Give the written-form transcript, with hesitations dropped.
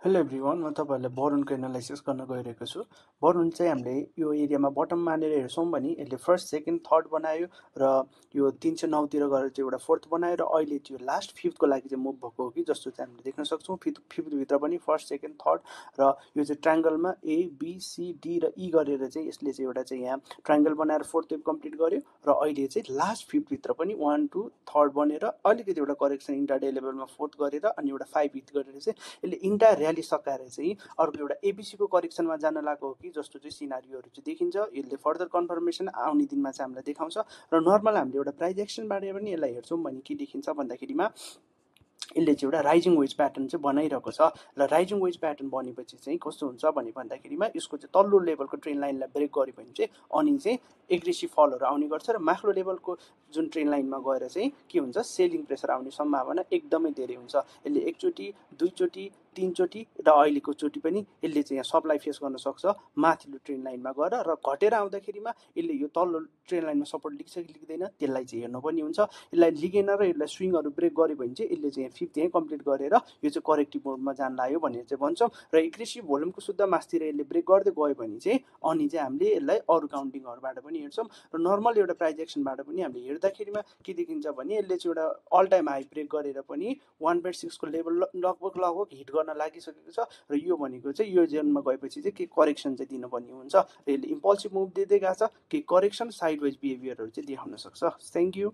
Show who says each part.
Speaker 1: Hello everyone, म तपाईँहरूलाई बरुनको analysis गर्न गइरहेको छु। बरुन चाहिँ हामीले यो एरियामा बटम मानेर हेर्छौँ भने यसले फर्स्ट सेकेन्ड थर्ड बनायो र यो 309 तिर गएर चाहिँ एउटा फोर्थ बनायो र अहिले त्यो लास्ट फिफ्थको लागि चाहिँ मुभ भएको हो कि जस्तो चाहिँ हामीले देख्न सक्छौँ। फिफ्थभित्र पनि फर्स्ट सेकेन्ड थर्ड र यो चाहिँ ट्रायङ्गलमा ABCD र E गरेर चाहिँ यसले चाहिँ एउटा चाहिँ यहाँ ट्रायङ्गल बनाएर फोर्थ वेभ कम्प्लिट गर्यो र अहिले चाहिँ लास्ट फिफ्थभित्र पनि 1 2 थर्ड बनेर अलिकति एउटा करेक्सन इन्ट्राडे लेभलमा फोर्थ गरेर अनि एउटा 5 हिट गरेर चाहिँ यसले इन्टायर र्याली सकाएर चाहिँ अर्को एउटा एबिसीको करेक्सनमा जान लागेको हो कि जस्तो चाहिँ सिनारीहरू चाहिँ देखिन्छ। यसले फर्दर कन्फर्मेसन आउने दिनमा चाहिँ हामीलाई देखाउँछ र नर्मल हामीले एउटा प्राइज एक्सनबाट पनि यसलाई हेर्छौँ भने के देखिन्छ भन्दाखेरिमा यसले चाहिँ एउटा राइजिङ वेज प्याटर्न चाहिँ बनाइरहेको छ र राइजिङ वेज प्याटर्न बनेपछि चाहिँ कस्तो हुन्छ भन्दाखेरिमा यसको चाहिँ तल्लो लेभलको ट्रेन लाइनलाई ब्रेक गर्यो भने चाहिँ अनि चाहिँ एग्रेसिभ फलहरू आउने गर्छ र माथिल्लो लेभलको जुन ट्रेन लाइनमा गएर चाहिँ के हुन्छ, सेलिङ प्रेसर आउने सम्भावना एकदमै धेरै हुन्छ। यसले एकचोटि दुईचोटि तीनचोटि र अहिलेको चोटि पनि यसले चाहिँ यहाँ सप्लाई फेस गर्न सक्छ माथिल्लो ट्रेन लाइनमा गएर र घटेर आउँदाखेरिमा यसले यो तल्लो ट्रेन लाइनमा सपोर्ट लिन्छ कि लिँदैन त्यसलाई चाहिँ हेर्नु पनि हुन्छ। यसलाई लिगेन र यसलाई स्विङहरू ब्रेक गर्यो भने चाहिँ यसले चाहिँ फिफ्थ यहीँ कम्प्लिट गरेर यो चाहिँ करेक्टिभ मोडमा जान लाग्यो भनेर चाहिँ भन्छौँ र एग्रेसिभ भोल्युमको शुद्ध मासतिर यसले ब्रेक गर्दै गयो भने चाहिँ अनि चाहिँ हामीले यसलाई अरू काउन्टिङहरूबाट पनि हेर्छौँ र नर्मल एउटा प्राइज एक्सनबाट पनि हामीले हेर्दाखेरिमा के देखिन्छ भने यसले चाहिँ एउटा अल टाइम हाई ब्रेक गरेर पनि 1/6 को लेभल लगभग हिट गर्न लागिसकेको छ र यो भनेको चाहिँ यो जोनमा गएपछि चाहिँ के करेक्सन चाहिँ दिनुपर्ने हुन्छ र यसले इम्पल्सिभ मुभ दिँदै गएको छ, के करेक्सन साइडवाइज बिहेभियरहरू चाहिँ देखाउन सक्छ। Thank you.